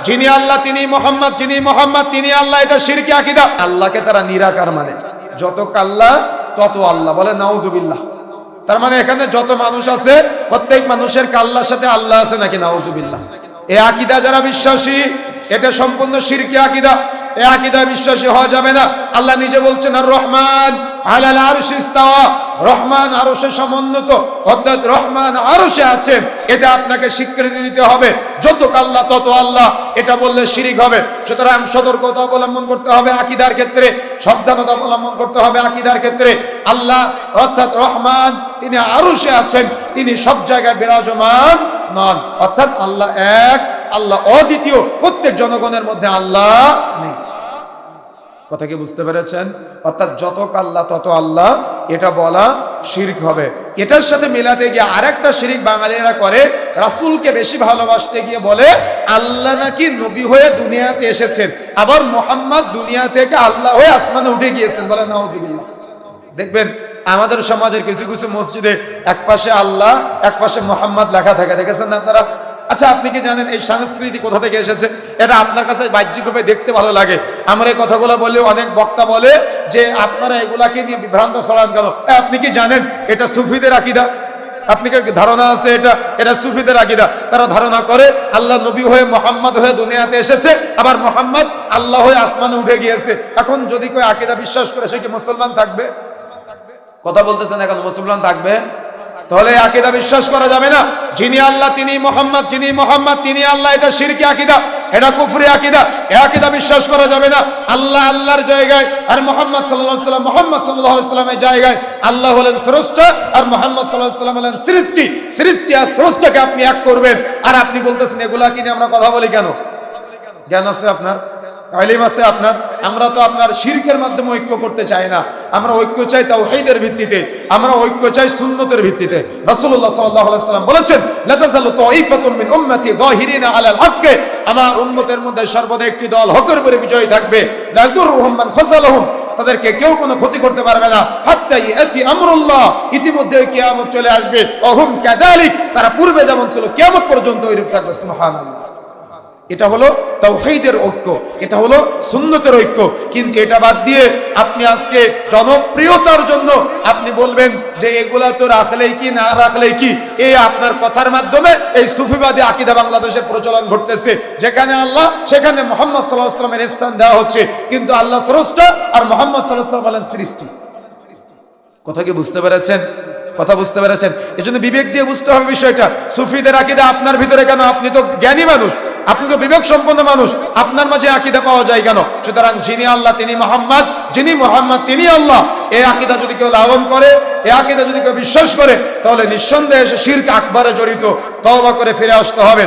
যিনি আল্লাহ তিনি মোহাম্মদ, যিনি মোহাম্মদ তিনি আল্লাহ, এটা শিরকি আকীদা। আল্লাহকে তারা নিরাকার মানে, যত কাল্লা তত আল্লাহ বলে, নাউযুবিল্লাহ। তার মানে এখানে যত মানুষ আছে প্রত্যেক মানুষের কাল্লার সাথে আল্লাহ আছে নাকি, নাউযুবিল্লাহ। এই আকীদা যারা বিশ্বাসী, এটা সম্পূর্ণ শিরকি আকীদা। এই আকীদায় বিশ্বাসী হওয়া যাবে না। আল্লাহ নিজে বলছেন আর রহমান আলাল আরশি ইস্তাওয়া, রহমান আরশে সমুন্নত, অর্থাৎ রহমান আরশে আছেন, এটা আপনাকে স্বীকৃতি দিতে হবে। যত আল্লাহ তত আল্লাহ, এটা বললে শিরিক হবে। সুতরাং সতর্কতা অবলম্বন করতে হবে আকীদার ক্ষেত্রে, সাবধানতা অবলম্বন করতে হবে আকীদার ক্ষেত্রে। আল্লাহ অর্থাৎ রহমান তিনি আরশে আছেন, তিনি সব জায়গায় বিরাজমান নন। অর্থাৎ আল্লাহ এক, আল্লাহ অদ্বিতীয়, প্রত্যেক জনগণের মধ্যে আল্লাহ নেই। কথা কি বুঝতে পেরেছেন? অর্থাৎ যত আল্লাহ তত আল্লাহ, এটা বলা শিরক হবে। এটার সাথে মেলাতে গিয়ে আরেকটা শিরক বাঙালিরা করে, রাসূলকে বেশি ভালোবাসতে গিয়ে বলে আল্লাহ নাকি নবী হয়ে দুনিয়াতে এসেছেন, আবার মুহাম্মদ দুনিয়া থেকে আল্লাহ হয়ে আসমানে উঠে গিয়েছেন, বলে নাউযুবিল্লাহ। দেখবেন আমাদের সমাজের কিছু কিছু মসজিদে এক পাশে আল্লাহ এক পাশে মুহাম্মদ লেখা থাকে, দেখেছেন না আপনারা? আচ্ছা, আপনি কি জানেন এই সংস্কৃতি কোথা থেকে এসেছে? এটা আপনার কাছে বাহ্যিকভাবে দেখতে ভালো লাগে। আমরা এই কথাগুলো বলে অনেক বক্তা বলে যে আপনারা এগুলাকে নিয়ে বিভ্রান্ত ছড়ান কেন? আপনি কি জানেন এটা সুফিদের আকীদা? আপনি কি ধারণা আছে এটা সুফিদের আকীদা? তারা ধারণা করে আল্লাহ নবী হয়ে মুহাম্মদ হয়ে দুনিয়াতে এসেছে, আবার মুহাম্মদ আল্লাহ হয়ে আসমানে উঠে গিয়েছে। এখন যদি কেউ আকীদা বিশ্বাস করে, সে কি মুসলমান থাকবে? কথা বলতেছেন, এখন মুসলমান থাকবে? তাহলে আকীদা বিশ্বাস করা যাবে না। যিনি আল্লাহ তিনি মুহাম্মদ, যিনি মুহাম্মদ তিনি আল্লাহ, এটা শিরকি আকীদা, এটা কুফরি আকীদা। এই আকীদা বিশ্বাস করা যাবে না। আল্লাহ আল্লাহর জায়গায় আর মুহাম্মদ সাল্লাল্লাহু আলাইহি সাল্লাম মুহাম্মদ সাল্লাল্লাহু আলাইহি সাল্লামের জায়গায়। আল্লাহ হলেন স্রষ্টা আর মুহাম্মদ সাল্লাল্লাহু আলাইহি সাল্লাম হলেন সৃষ্টি। সৃষ্টি আর স্রষ্টাকে আপনি এক করবেন, আর আপনি বলতেছেন এগুলা কি নিয়ে আমরা কথা বলি কেন? জ্ঞান আছে আপনার? ইলম আছে আপনার? আমরা তো আপনার শিরকের মাধ্যমে ঐক্য করতে চাই না। আমরা ঐক্য চাই তাওহীদের ভিত্তিতে, আমরা ঐক্য চাই সুন্নতের ভিত্তিতে। রাসূলুল্লাহ সাল্লাল্লাহু আলাইহি ওয়াসাল্লাম বলেছেন, লা তাযালু তাঈফাতুন মিন উম্মতি যাহিরিনা আলাল হক, আমার উম্মতের মধ্যে সর্বদা একটি দল হকের উপরে বিজয়ী থাকবে। লা ইয়াদুররুহুম মান খাযালাহুম, তাদেরকে কেউ কোনো ক্ষতি করতে পারবে না। হাত্তা ইয়াতি আমরুল্লাহ, ইতিমধ্যে কিয়ামত চলে আসবে। ওহুম কাযালিক, তারা পূর্বে যেমন ছিল কিয়ামত পর্যন্ত ওইরূপ থাকবে। সুবহানাল্লাহ। এটা হলো তাওহীদের ঐক্য, এটা হলো সুন্নতের ঐক্য। কিন্তু এটা বাদ দিয়ে আপনি আজকে জনপ্রিয়তার জন্য আপনি বলবেন যে এগুলা তো রাখলেই কি না রাখলেই কি, এই আপনার কথার মাধ্যমে এই সুফিবাদী আকীদা বাংলাদেশের প্রচলন ঘটতেছে। যেখানে আল্লাহ সেখানে মুহাম্মদ সাল্লাল্লাহু আলাইহি ওয়াসাল্লামের স্থান দেওয়া হচ্ছে, কিন্তু আল্লাহ স্রষ্টা আর মুহাম্মদ সাল্লাল্লাহু আলাইহি ওয়াসাল্লাম হলেন সৃষ্টি। কথা কি বুঝতে পেরেছেন? কথা বুঝতে পেরেছেন? এজন্য বিবেক দিয়ে বুঝতে হবে বিষয়টা। সুফিদের আকীদা আপনার ভিতরে কেন? আপনি তো জ্ঞানী মানুষ, আপনি তো বিবেক সম্পন্ন মানুষ, আপনার মাঝে আকীদা পাওয়া যায় কেন? সুতরাং যিনি আল্লাহ তিনি মুহাম্মদ, যিনি মুহাম্মদ তিনি আল্লাহ, এই আকীদা যদি কেউ লালন করে, এই আকীদা যদি কেউ বিশ্বাস করে, তাহলে নিঃসন্দেহে সে শিরক আকবারে জড়িত। তওবা করে ফিরে আসতে হবে।